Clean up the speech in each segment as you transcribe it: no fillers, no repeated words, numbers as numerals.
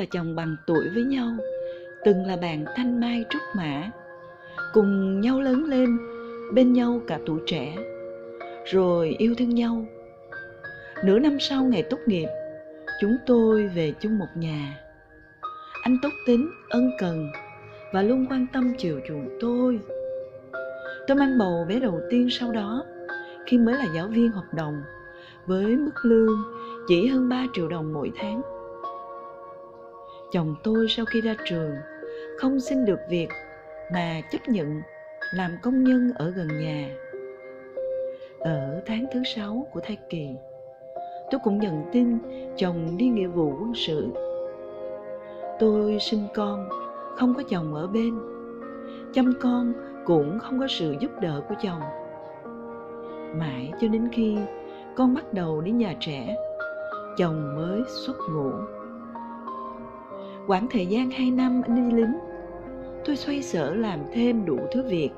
và chồng bằng tuổi với nhau, từng là bạn thanh mai trúc mã, cùng nhau lớn lên, bên nhau cả tuổi trẻ, rồi yêu thương nhau. Nửa năm sau ngày tốt nghiệp, chúng tôi về chung một nhà. Anh tốt tính, ân cần và luôn quan tâm chiều chuộng tôi. Tôi mang bầu bé đầu tiên sau đó, khi mới là giáo viên hợp đồng, với mức lương chỉ hơn 3 triệu đồng mỗi tháng. Chồng tôi sau khi ra trường không xin được việc mà chấp nhận làm công nhân ở gần nhà. Ở tháng thứ 6 của thai kỳ, tôi cũng nhận tin chồng đi nghĩa vụ quân sự. Tôi sinh con, không có chồng ở bên. Chăm con cũng không có sự giúp đỡ của chồng. Mãi cho đến khi con bắt đầu đi nhà trẻ, chồng mới xuất ngũ. Quãng thời gian 2 năm anh đi lính, tôi xoay sở làm thêm đủ thứ việc: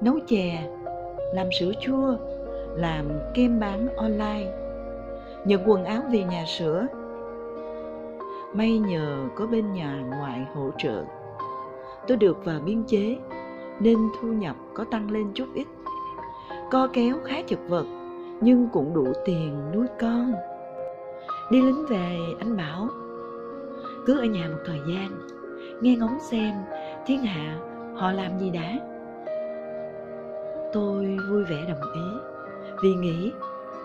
nấu chè, làm sữa chua, làm kem bán online, nhận quần áo về nhà sửa. May nhờ có bên nhà ngoại hỗ trợ, tôi được vào biên chế nên thu nhập có tăng lên chút ít. Co kéo khá chật vật nhưng cũng đủ tiền nuôi con. Đi lính về, anh bảo cứ ở nhà một thời gian, nghe ngóng xem thiên hạ họ làm gì đã. Tôi vui vẻ đồng ý, vì nghĩ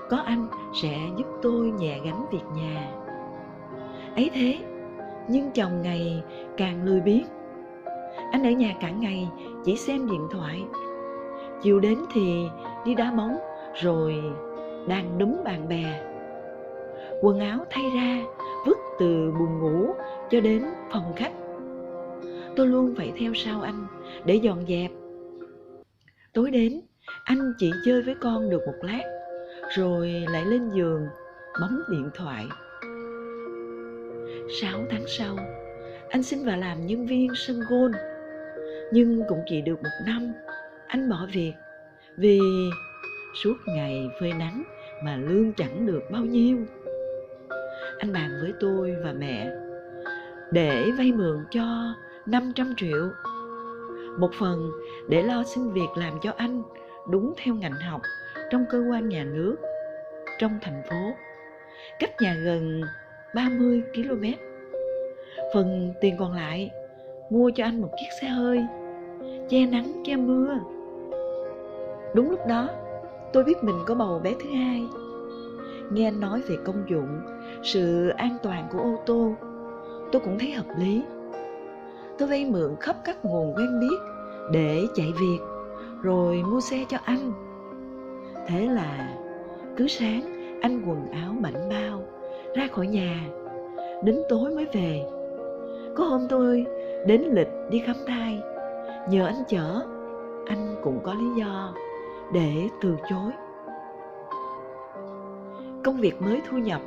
có anh sẽ giúp tôi nhẹ gánh việc nhà. Ấy thế, nhưng chồng ngày càng lười biếng. Anh ở nhà cả ngày chỉ xem điện thoại. Chiều đến thì đi đá bóng, rồi đàn đúm bạn bè. Quần áo thay ra, vứt từ buồng ngủ cho đến phòng khách. Tôi luôn phải theo sau anh để dọn dẹp. Tối đến, anh chỉ chơi với con được một lát, rồi lại lên giường bấm điện thoại. 6 tháng sau, anh xin vào làm nhân viên sân golf. Nhưng cũng chỉ được 1 năm, anh bỏ việc vì suốt ngày phơi nắng mà lương chẳng được bao nhiêu. Anh bàn với tôi và mẹ để vay mượn cho 500 triệu. Một phần để lo xin việc làm cho anh đúng theo ngành học trong cơ quan nhà nước trong thành phố, cách nhà gần 30 km. Phần tiền còn lại mua cho anh một chiếc xe hơi che nắng che mưa. Đúng lúc đó, tôi biết mình có bầu bé thứ hai. Nghe anh nói về công dụng, sự an toàn của ô tô, tôi cũng thấy hợp lý. Tôi vay mượn khắp các nguồn quen biết để chạy việc, rồi mua xe cho anh. Thế là cứ sáng anh quần áo bảnh bao ra khỏi nhà, đến tối mới về. Có hôm tôi đến lịch đi khám thai, nhờ anh chở, anh cũng có lý do để từ chối. Công việc mới thu nhập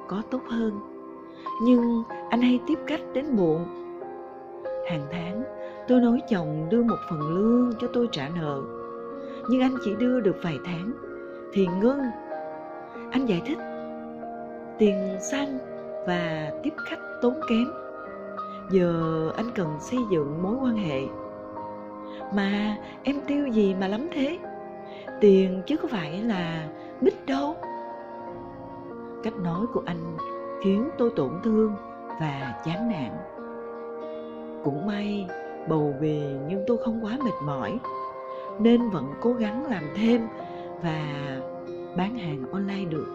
có tốt hơn, nhưng anh hay tiếp khách đến muộn. Hàng tháng tôi nói chồng đưa một phần lương cho tôi trả nợ, nhưng anh chỉ đưa được vài tháng thì ngưng. Anh giải thích tiền xăng và tiếp khách tốn kém, giờ anh cần xây dựng mối quan hệ. Mà em tiêu gì mà lắm thế, tiền chứ có phải là bích đâu. Cách nói của anh khiến tôi tổn thương và chán nản. Cũng may bầu về nhưng tôi không quá mệt mỏi, nên vẫn cố gắng làm thêm và bán hàng online được.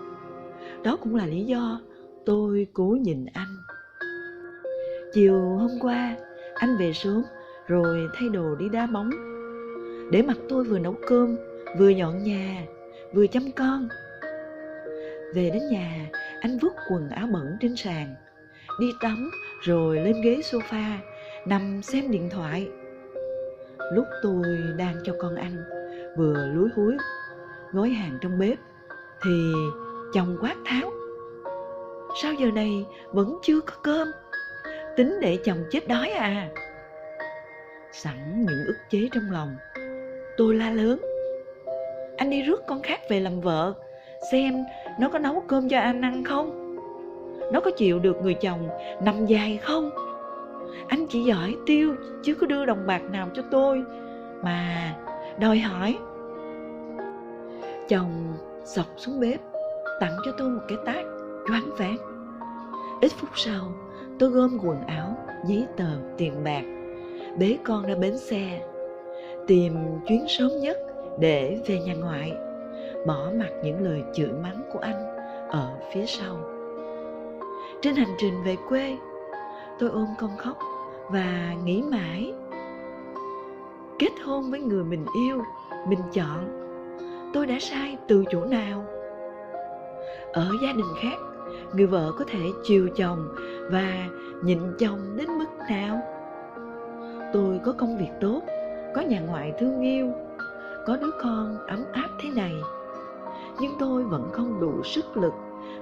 Đó cũng là lý do tôi cố nhìn anh. Chiều hôm qua, anh về sớm rồi thay đồ đi đá bóng, để mặc tôi vừa nấu cơm, vừa dọn nhà, vừa chăm con. Về đến nhà, anh vứt quần áo bẩn trên sàn, đi tắm rồi lên ghế sofa nằm xem điện thoại. Lúc tôi đang cho con ăn, vừa lúi húi gói hàng trong bếp, thì chồng quát tháo: sao giờ này vẫn chưa có cơm? Tính để chồng chết đói à? Sẵn những ức chế trong lòng, tôi la lớn: anh đi rước con khác về làm vợ, xem nó có nấu cơm cho anh ăn không? nó có chịu được người chồng nằm dài không? Anh chỉ giỏi tiêu chứ có đưa đồng bạc nào cho tôi mà đòi hỏi. Chồng xộc xuống bếp tặng cho tôi một cái tát choáng váng. Ít phút sau, tôi gom quần áo, giấy tờ, tiền bạc, bế con ra bến xe, tìm chuyến sớm nhất để về nhà ngoại, bỏ mặc những lời chửi mắng của anh ở phía sau. Trên hành trình về quê, tôi ôm con khóc và nghĩ mãi. Kết hôn với người mình yêu, mình chọn, tôi đã sai từ chỗ nào? Ở gia đình khác, người vợ có thể chiều chồng và nhịn chồng đến mức nào? Tôi có công việc tốt, có nhà ngoại thương yêu, có đứa con ấm áp thế này, nhưng tôi vẫn không đủ sức lực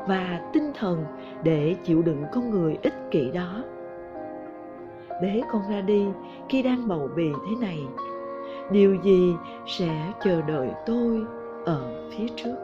và tinh thần để chịu đựng con người ích kỷ đó. Bế con ra đi khi đang bầu bì thế này, điều gì sẽ chờ đợi tôi ở phía trước?